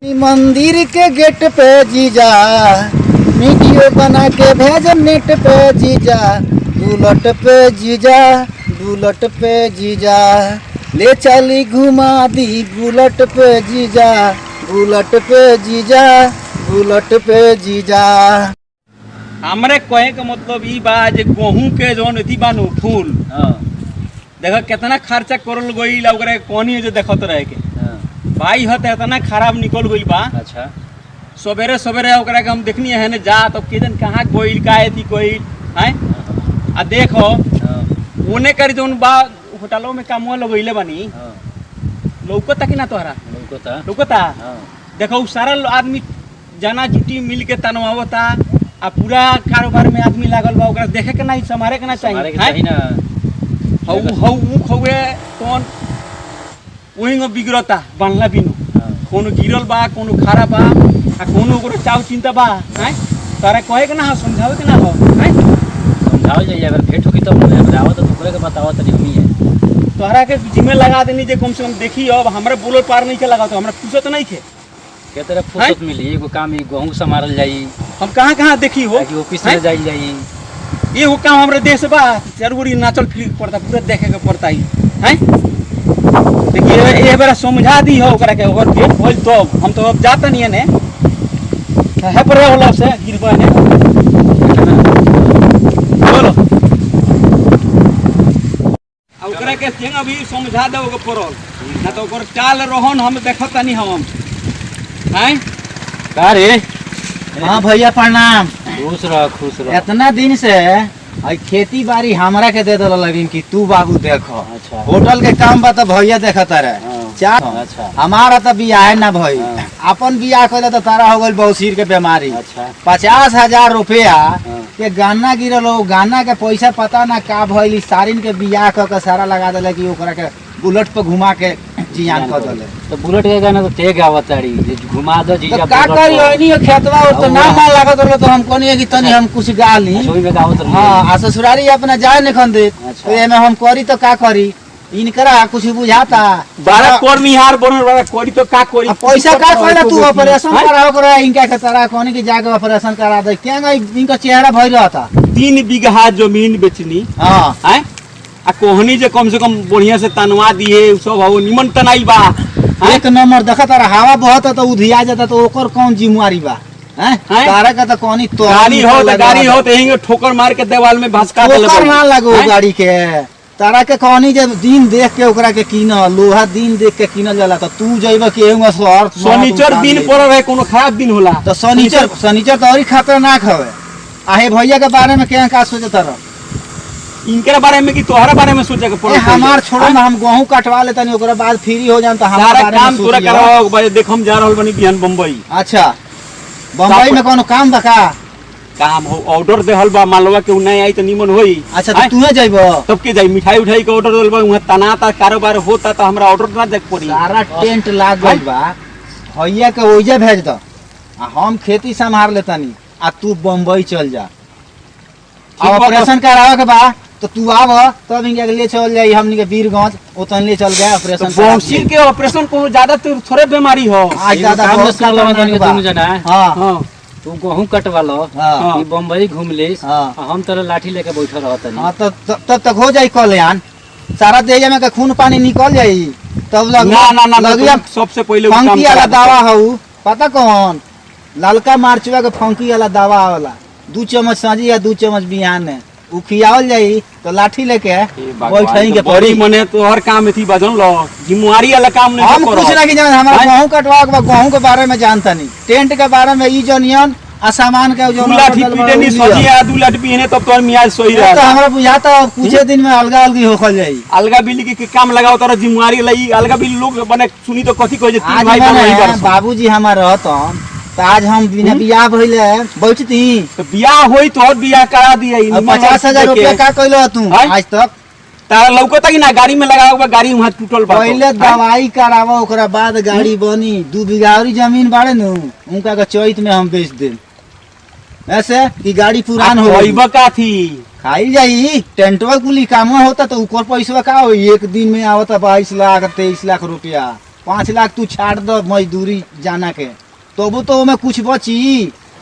मंदिर के गेट पे जीजा वीडियो बना के भेज नेट पे जीजा बुलेट पे जीजा बुलेट पे जीजा ले चली घुमा दी बुलेट पे जीजा बुलेट पे जीजा बुलेट पे जीजा। हमरे कहे के मतलब ई बा जे गेहूं के जोन एथी बानू फूल देखो कितना खर्चा करल गइल ओकरा कोनी जो देखत रहे के भाई हत इतना खराब निकल गइल बा। अच्छा सवेरे सवेरे ओकरा के हम देखनी है ने जा तो केजन कहां गइल का एथी गइल हैं आ देखो ओने कर जोन बा होटलों में कामवा लगइले बानी लौकता कि ना तोहरा लौकता देखो सारा आदमी जना जुटी मिल के तनवावता आ पूरा कारोबार में आदमी लागल बा ओकरा देखे के नहीं समारे के ना चाहिए ना हऊ हऊ खौए कौन वही बिगड़ता बनला बिनु कोनो गिरल बा कोनो खारा बा आ कोनो ओकरो चाव चिंता बा हैं तारा कहे के ना हो समझावे के ना हो हैं समझाओ जाइए अगर भेंट होगी तो बताओ तो तोरे के बताओ तनी हमी है तोहरा के जिम्मे लगा देनी जे कम से कम देखी अब हमरे बोलो पार नहीं के लगा तो हमरा पूछत नहीं थे के तरह फुर्सत मिली एगो काम ई गेहूं संभारल जाई हम कहां देखी हो कि ऑफिस में जाई ये वो काम हमरे देश बा जरूरी नाचल फिर पड़ता पूरा देखे के पड़ता ही हैं देखिए ये बार समझा दी हो ओकरा के ओकर पेट होल तो हम तो अब जाता नहीं ने है पर होला से गिरबा ने बोलो ओकरा के संग अभी समझा दे ओकर परल ना तो ओकर चाल रोहन हम देखत नहीं हम हैं का रे। हाँ भैया प्रणाम। खुश रह इतना दिन से खेती बाड़ी हमरा के दे दल लगिन कि तू बाबू देखो। अच्छा होटल के काम बा तो भैया देखता रहे चार अच्छा हमारा तो बियाह ना भई अपन बियाह करे तो तारा हो गई बौसीर के बीमारी। अच्छा 50,000 रुपया के गाना गिरल हो गाना के पैसा पता ना का भइल सारिन के बियाह क के सारा लगा देले कि ओकरा के बुलेट पे घुमा के जियान कर देले। तो बुलेट के गाना तो तेज आवताड़ी घुमा दो जीजा तो का करी ओनी खेतवा और तो ना मन लागत रहो तो हम कोनी कि तनी हम कुछ गा ली। ओई में गावत रही हां आ ससुरारी अपना जाए न खन दे तो एमे हम करी तो का करी इनकरा कुछ बुझाता 12 कर्मीहार बनल बड़ा कोरी तो का कोरी पैसा का कहला तू ऑपरेशन कराओ करा इनका के तरह कोनी कि जाके ऑपरेशन करा दे क्या इनका चेहरा भई रहता 3 बीघा जमीन बेचनी हां हैं आ कोहनी जे कम से कम बढ़िया से तनवा दिए सब हो निमन तनाई बा एक नंबर देखा तारा हवा बहुत तो उधिया जाता तो ओकर कौन जिम्मेवारी बा हैं तारा का तो कोनी तो गाड़ी हो तो यहीं ठोकर मार के दीवार में भसका देले ओकर ना लगो गाड़ी के तारा के कोनी जब दिन देख के ओकरा के कीन लोहा दिन देख के कीनल जाला तो तू जइबा के एंगा शहर शनिचर दिन पर रहे कोनो खराब दिन होला तो शनिचर तो और खतरनाक हवे आहे भैया के बारे में क्या का सोचता रह इनके बारे में कि तोहरा बारे में सोचे के पड़े हमार छोड़ो ना हम गेहूं कटवा लेता नहीं ओकरा बाद फ्री हो जान तो हमारा बारे काम तोरा करवाओ भाई देख हम जा रहल बनी बिहान बम्बई। अच्छा बम्बई में कोनो काम बा का काम हो ऑर्डर देहल बा मालवा के नहीं आई तो निमन होई। अच्छा तो तू जाइबो तब के जाई मिठाई उठाई के ऑर्डर देल बा वहां तनाता कारोबार होता तो हमरा ऑर्डर ना देख पड़ी सारा टेंट लाग गइल बा भैया के ओइजा भेज द हम खेती संभाल लेतानी आ तू बम्बई चल जा ऑपरेशन करावे के बा तो तू आव तब इनके ले चल जाई हमनी के वीरगंज ओतन ले चल गया ऑपरेशन तो बौसीर के ऑपरेशन को ज्यादा थोड़े बीमारी हो आज ज्यादा बहुत कर लवन दोनों जना हां तू गेहूं कटवा लो ई बम्बई घूम ले हम तोरा लाठी लेके बैठल रहत हां तब तक हो जाई कल्याण सारा देह में के खून पानी निकल जाई तब लग ना लगिया सबसे पहले फंकी वाला दवा हऊ पता कौन ललका मार्चवा के फंकी वाला दवा वाला 2 चम्मच सांझी या 2 चम्मच बिहान उ खियावल जाई तो लाठी लेके बैठई के बड़ी मने तो हर काम में थी बजन लो जिम्मेवारी वाला काम नहीं हम कुछ ना कि जान हमारा गेहूं कटवा के गेहूं के बारे में जानता नहीं टेंट के बारे में ई जनियन आ सामान के जो लाठी पीटे नहीं सजी आ 2 लाठी पीने तब तो मियाज सोई रहा तो हमरा बुझाता कुछ दिन में अलगा अलगी होखल जाई अलगा बिल्ली के काम लगाओ तोरा जिम्मेवारी लई अलगा बिल्ली लोग बने सुनी तो कथी कह जे तीन भाई बहन बाबूजी हमार रहतन तो आज हम बिना बियाह भइले बैठती तो बियाह होई तो और बियाह करा दिए 50,000 रुपया का कइलो तू आज तक तारा लौकता कि ना गाड़ी में लगाओ गाड़ी वहां टूटल बा पहले दवाई करावा ओकरा बाद गाड़ी बनी 2 बीघा और जमीन बाड़े नु उनका के चैत में हम बेच देम ऐसे कि गाड़ी पुरान हो होइबा का थी खाई जाई टेंटवा कुली काम होता तो ऊपर पैसा का हो एक दिन में आवता 22 लाख 23 लाख रुपया 5 लाख तू छाड़ दो मजदूरी जाना के तबु तो ओमे कुछ बची।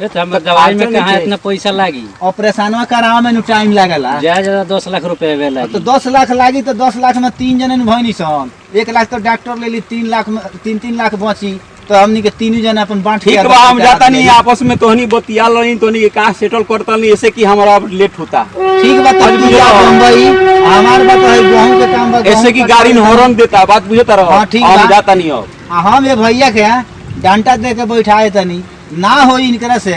ए तो हमर दवाई में कहाँ इतना पैसा लागी? ऑपरेशनवा करावे में टाइम लागेला। ज्यादा 10 लाख रुपए वे लागी। तो 10 लाख लागी तो 10 लाख में 3 जने भइनी सन 1 लाख तो डॉक्टर ले ली 3 लाख में 3 लाख बची तो हमनी के तीनों जने अपन बांट के ठीक बा हम जाता नहीं आपस में तोहनी बतिया लो नहीं तोहनी के कहां सेटल करता नहीं ऐसे कि हमारा अब लेट होता। ठीक बा तब तू जा मुंबई हमार बात है गेहूं के काम बा ऐसे कि गाड़ी न हॉर्न देता बात बुझता रहो। हां ठीक बा हम जाता नहीं हो हम ये भैया के डांटा दे के बैठाए तनी ना होई इनकरा से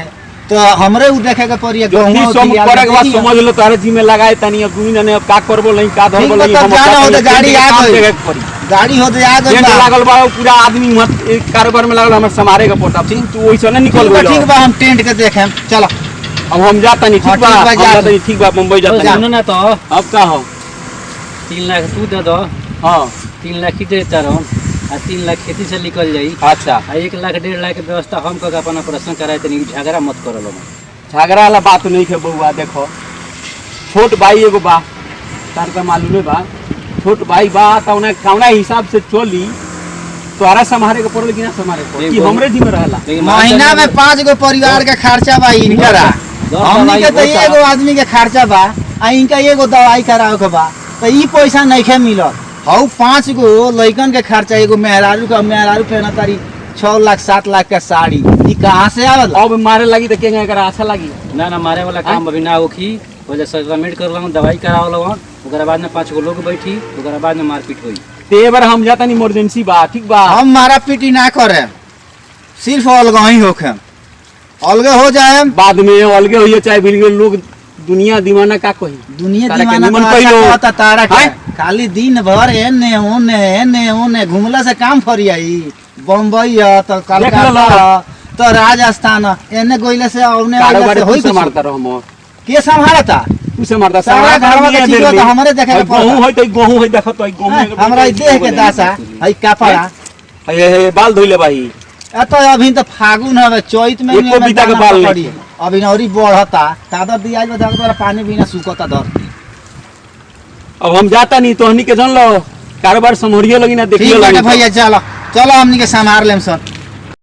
तो हमरे उ देखे के पड़ी गेहूं सब करे के बाद समझ लो तारे जी में लगाए तनी अब गुनी ने अब का करबो नहीं का धरबो नहीं हम जाना हो तो गाड़ी आ गई गाड़ी हो तो आ गई ट्रेन लागल बा पूरा आदमी मत कारोबार में लागल हमर समारे के पोटा ठीक तू ओइसे न निकल गइल। ठीक बा हम टेंट के देखें चलो अब हम जाता नहीं ठीक बा हम जाता नहीं ठीक बा मुंबई जाता सुनो ना तो अब का हो 3 लाख तू दे दो। हां 3 लाख की देता रहो आ 3 लाख खेती से निकल जाई। अच्छा आ 1 लाख 1.5 लाख के व्यवस्था हम करके अपन ऑपरेशन कराए तनी झगड़ा मत करो लोग। झगड़ा वाला बात नहीं है बउआ देखो छोट भाई एगो बा तार का मालूम है बा छोट भाई बा तौना कौना हिसाब से चली तोरा संभारे के पड़ल कि ना संभारे को कि हमरे जी में रहला। महीना में 5 गो परिवार का खर्चा बा इनकरा हमनी के तो एगो आदमी के खर्चा बा आ इनका एगो दवाई करावे के बा तो ई पैसा नइखे मिलत हौ 5 गो लइकन के खर्चा एगो मेहरारू पहना तारी 6 लाख 7 लाख का साड़ी ई कहां से आवल अब मारे लगी तो केंगा एकरा अच्छा लगी ना मारे वाला काम अभी ना होखी पहले सबमिट करवाऊं दवाई करावल ओकरा बाद में 5 गो लोग बैठी ओकरा बाद में मारपीट होई। ते बार हम जाता नहीं इमरजेंसी बा ठीक बा हम मारा पीटी ना करे सिर्फ अलगा ही होखे अलगे हो जाए बाद में अलगे होइए चाहे बिल लोग दुनिया दीवाना का कही दुनिया तारा के दीवाना निमन तो कहिलो। अच्छा कहता तारा के हैं? खाली दिन भर एने ओने घुमला से काम फरियाई बम्बई है तो कलकत्ता है तो राजस्थान है एने गइले से औने वाले कारोबार से होई से कुछ मारता रहो हम के संभालता तू से मारता सारा घरवा के चीज तो हमरे देखे के पड़ता। गेहूं होय तो गेहूं होय देखो तो गेहूं हमरा ई देह के दासा हई कपड़ा ए बाल धोइले भाई तो अभी तो फागुन हवे चैत में एको बीता के बाल नहीं अभी नौरी बढ़ता तादर दिया बता पानी बिना सुखता धरती। अब हम जाता नहीं तो हनी के जान लो कारोबार संभरियो लगी ना देखियो ठीक लगी है भैया चलो चलो हमनी के संभाल लेम सर।